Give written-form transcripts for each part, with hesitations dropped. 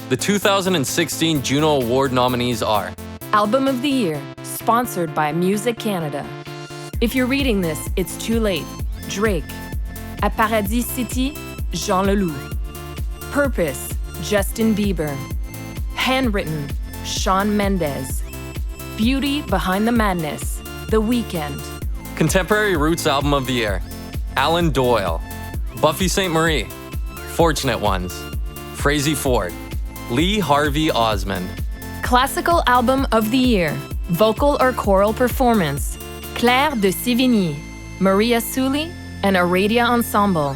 The 2016 JUNO Award nominees are Album of the Year, sponsored by Music Canada. If you're reading this, it's too late. Drake. À Paradis City, Jean Leloup. Purpose, Justin Bieber. Handwritten, Shawn Mendes. Beauty Behind the Madness, The Weeknd. Contemporary Roots Album of the Year, Alan Doyle. Buffy St. Marie, Fortunate Ones. Frazee Ford, Lee Harvey Osmond. Classical Album of the Year, vocal or choral performance, Claire de Sévigny, Maria Sully, and Aradia Ensemble.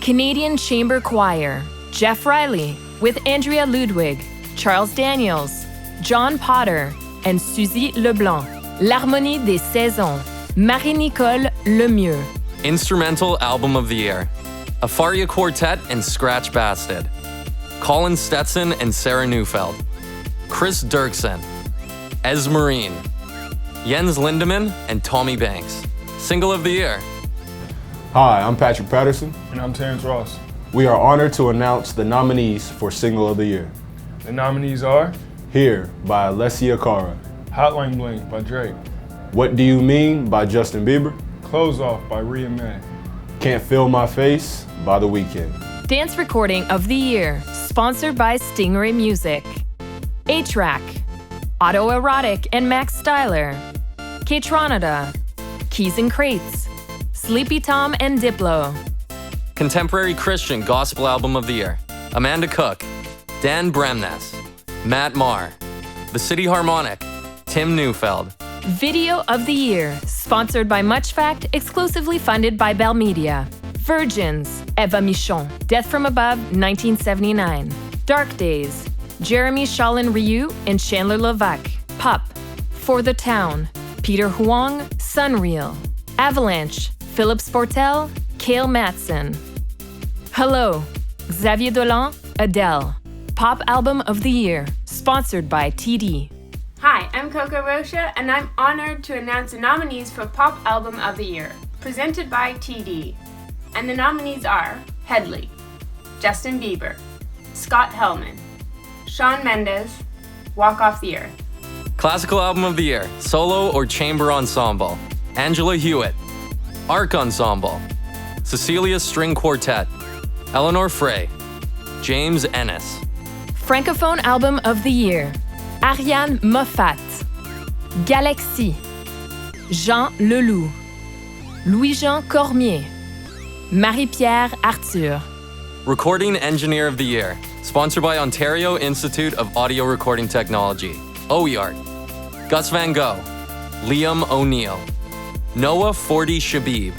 Canadian Chamber Choir, Jeff Riley, with Andrea Ludwig, Charles Daniels, John Potter, and Suzy Leblanc. L'Harmonie des Saisons, Marie-Nicole Lemieux. Instrumental Album of the Year, Afaria Quartet and Scratch Bastard. Colin Stetson and Sarah Neufeld. Chris Dirksen. Esmerine. Jens Lindemann and Tommy Banks. Single of the Year. Hi, I'm Patrick Patterson. And I'm Terrence Ross. We are honored to announce the nominees for Single of the Year. The nominees are Here by Alessia Cara. Hotline Bling by Drake. What Do You Mean by Justin Bieber. Close Off by Rhea May. Can't Feel My Face by The Weeknd. Dance Recording of the Year, sponsored by Stingray Music. A-Track, Autoerotic and Max Styler. K-Tronada, Keys and Crates, Sleepy Tom and Diplo. Contemporary Christian Gospel Album of the Year, Amanda Cook, Dan Bremnes, Matt Maher. The City Harmonic, Tim Neufeld. Video of the Year, sponsored by MuchFact, exclusively funded by Bell Media. Virgins, Eva Michon, Death from Above, 1979. Dark Days, Jeremy Shalin Ryu and Chandler Levac. Pup, For the Town, Peter Huang, Sunreal. Avalanche, Philip Sportel, Cale Matson. Hello, Xavier Dolan, Adele. Pop Album of the Year, sponsored by TD. Hi, I'm Coco Rocha, and I'm honored to announce the nominees for Pop Album of the Year, presented by TD. And the nominees are Headley, Justin Bieber, Scott Hellman, Shawn Mendes, Walk Off the Earth. Classical Album of the Year, Solo or Chamber Ensemble, Angela Hewitt. Arc Ensemble, Cecilia String Quartet, Eleanor Frey, James Ennis. Francophone Album of the Year, Ariane Moffat. Galaxy, Jean Leloup. Louis-Jean Cormier. Marie-Pierre Arthur. Recording Engineer of the Year, sponsored by Ontario Institute of Audio Recording Technology, OEART. Gus Van Gogh, Liam O'Neill. Noah Forty Shabib,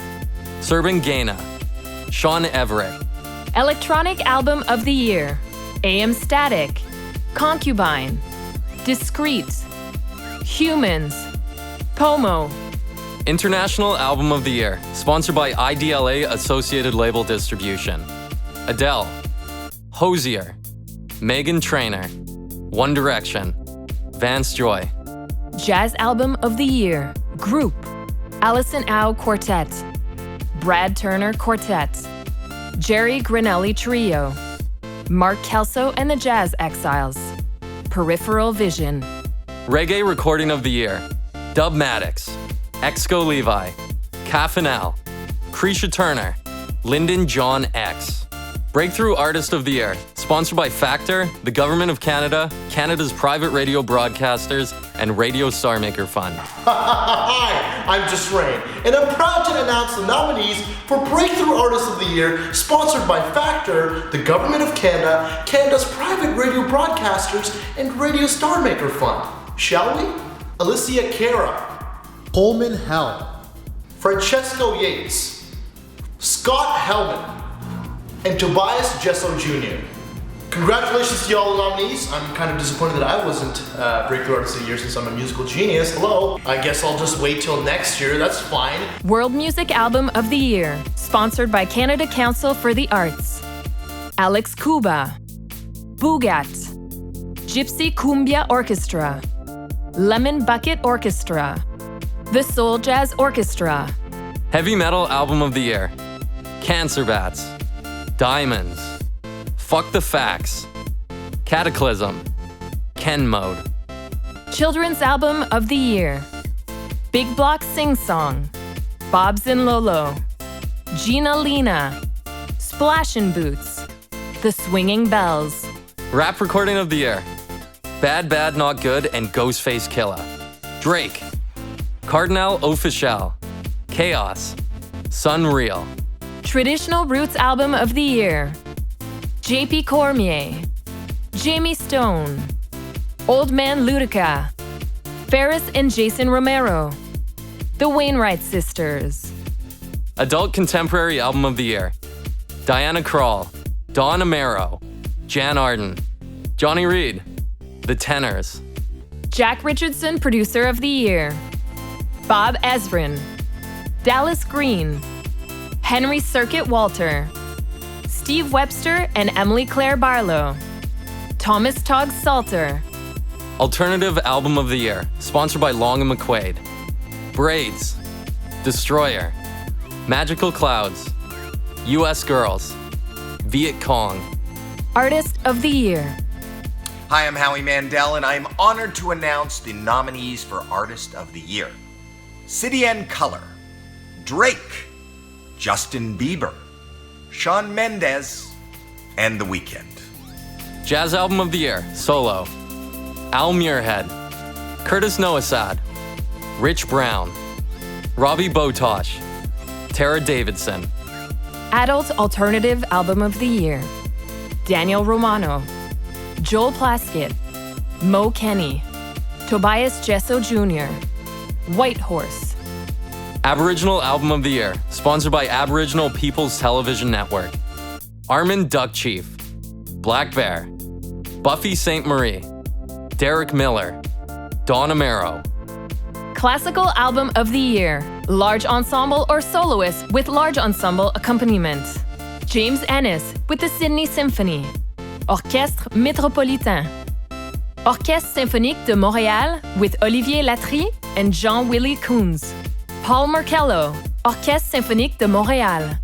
Serban Gaina, Sean Everett. Electronic Album of the Year, AM Static. Concubine. Discreet. Humans. Pomo. International Album of the Year, sponsored by IDLA Associated Label Distribution. Adele, Hozier, Meghan Trainor, One Direction, Vance Joy. Jazz Album of the Year, Group. Alison Au Quartet. Brad Turner Quartet. Jerry Grinelli Trio. Mark Kelso and the Jazz Exiles. Peripheral Vision. Reggae Recording of the Year, Dubmatix, Exco Levi, Cafanel, Krisha Turner, Lyndon John X. Breakthrough Artist of the Year, sponsored by Factor, the Government of Canada, Canada's private radio broadcasters, and Radio Star Maker Fund. Hi, I'm Just Rain, and I'm proud to announce the nominees for Breakthrough Artist of the Year, sponsored by Factor, the Government of Canada, Canada's private radio broadcasters, and Radio Star Maker Fund. Shall we? Alessia Cara, Coleman Hell, Francesco Yates, Scott Hellman, and Tobias Jesso Jr. Congratulations to all the nominees. I'm kind of disappointed that I wasn't Breakthrough Artist of the Year since I'm a musical genius. Hello. I guess I'll just wait till next year. That's fine. World Music Album of the Year, sponsored by Canada Council for the Arts. Alex Kuba. Bugat. Gypsy Cumbia Orchestra. Lemon Bucket Orchestra. The Soul Jazz Orchestra. Heavy Metal Album of the Year, Cancer Bats, Diamonds, Fuck the Facts, Cataclysm, Ken Mode. Children's Album of the Year. Big Block Sing Song, Bobs and Lolo, Gina Lina, Splashin' Boots, The Swinging Bells. Rap Recording of the Year. Bad Bad Not Good and Ghostface Killah. Drake, Cardinal Official, Chaos, Sunreal. Traditional Roots Album of the Year. JP Cormier, Jamie Stone, Old Man Ludica, Ferris and Jason Romero, The Wainwright Sisters. Adult Contemporary Album of the Year. Diana Krall, Dawn Amaro, Jan Arden, Johnny Reed, The Tenors. Jack Richardson Producer of the Year. Bob Ezrin, Dallas Green, Henry Circuit Walter, Steve Webster and Emily Claire Barlow, Thomas Togg Salter. Alternative Album of the Year, sponsored by Long & McQuaid. Braids, Destroyer, Magical Clouds, US Girls, Viet Cong. Artist of the Year. Hi, I'm Howie Mandel, and I'm honored to announce the nominees for Artist of the Year. City and Color, Drake, Justin Bieber, Shawn Mendes, and The Weeknd. Jazz Album of the Year, Solo, Al Muirhead, Curtis Noasad, Rich Brown, Robbie Botosh, Tara Davidson. Adult Alternative Album of the Year. Daniel Romano, Joel Plaskett, Mo Kenny, Tobias Jesso Jr., White Horse. Aboriginal Album of the Year, sponsored by Aboriginal People's Television Network. Armin Duckchief, Black Bear, Buffy St. Marie, Derek Miller, Dawn Amaro. Classical Album of the Year. Large ensemble or soloist with large ensemble accompaniment. James Ennis with the Sydney Symphony. Orchestre Métropolitain. Orchestre Symphonique de Montréal with Olivier Latry and Jean-Willy Koons. Paul Merkello, Orchestre Symphonique de Montréal.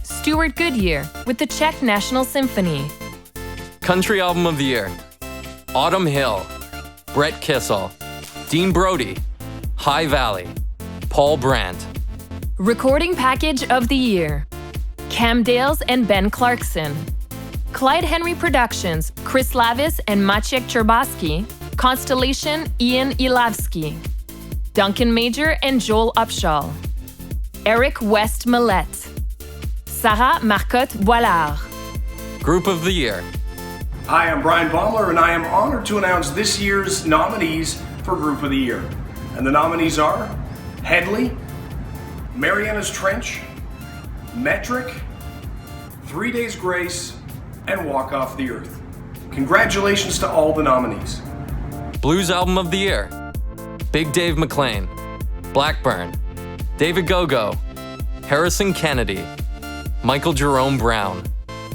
Stuart Goodyear with the Czech National Symphony. Country Album of the Year, Autumn Hill, Brett Kissel, Dean Brody, High Valley, Paul Brandt. Recording Package of the Year. Cam Dales and Ben Clarkson. Clyde Henry Productions, Chris Lavis and Maciek Cherbaski. Constellation, Ian Ilavsky. Duncan Major and Joel Upshaw. Eric West Millette. Sarah Marcotte Boilard. Group of the Year, Hi, I'm Brian Baumler, and I am honored to announce this year's nominees for Group of the Year. And the nominees are Headley, Mariana's Trench, Metric, 3 Days Grace, and Walk Off the Earth. Congratulations to all the nominees. Blues Album of the Year, Big Dave McLean, Blackburn, David Gogo, Harrison Kennedy, Michael Jerome Brown.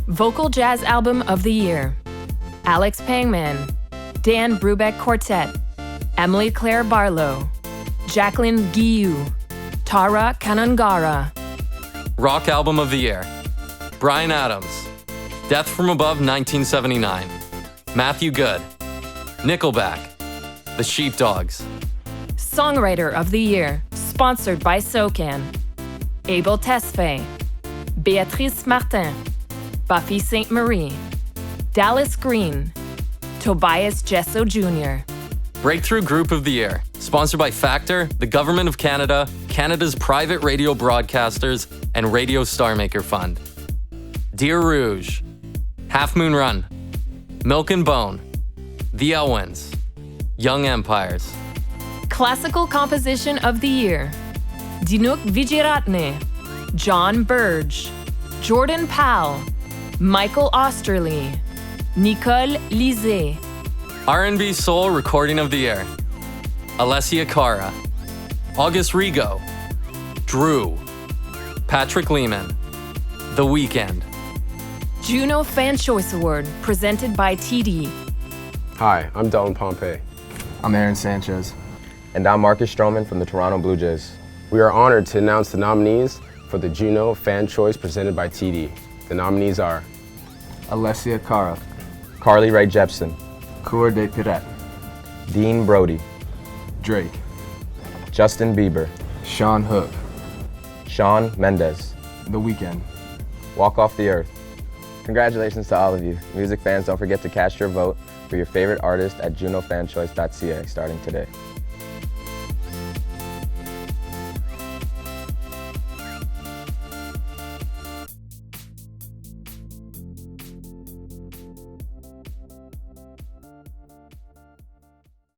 Vocal Jazz Album of the Year. Alex Pangman, Dan Brubeck Quartet, Emily Claire Barlow, Jacqueline Guillou, Tara Kanangara. Rock Album of the Year, Bryan Adams, Death from Above 1979, Matthew Good, Nickelback, The Sheepdogs. Songwriter of the Year, sponsored by SOCAN. Abel Tesfaye, Béatrice Martin, Buffy St. Marie, Dallas Green, Tobias Jesso Jr. Breakthrough Group of the Year, sponsored by Factor, the Government of Canada, Canada's private radio broadcasters, and Radio Starmaker Fund. Dear Rouge, Half Moon Run, Milk and Bone, The Elwins, Young Empires. Classical Composition of the Year. Dinuk Vijiratne, John Burge, Jordan Powell, Michael Osterly, Nicole Lizet. R&B Soul Recording of the Year, Alessia Cara, August Rigo, Drew, Patrick Lehman, The Weeknd. JUNO Fan Choice Award, presented by TD. Hi, I'm Dylan Pompey. I'm Aaron Sanchez. And I'm Marcus Stroman from the Toronto Blue Jays. We are honored to announce the nominees for the Juno Fan Choice presented by TD. The nominees are Alessia Cara, Carly Rae Jepsen, Cour des Pirates. Dean Brody, Drake. Justin Bieber, Sean Hook. Shawn Mendes, The Weeknd. Walk Off the Earth. Congratulations to all of you. Music fans, don't forget to cast your vote for your favorite artist at junofanchoice.ca starting today.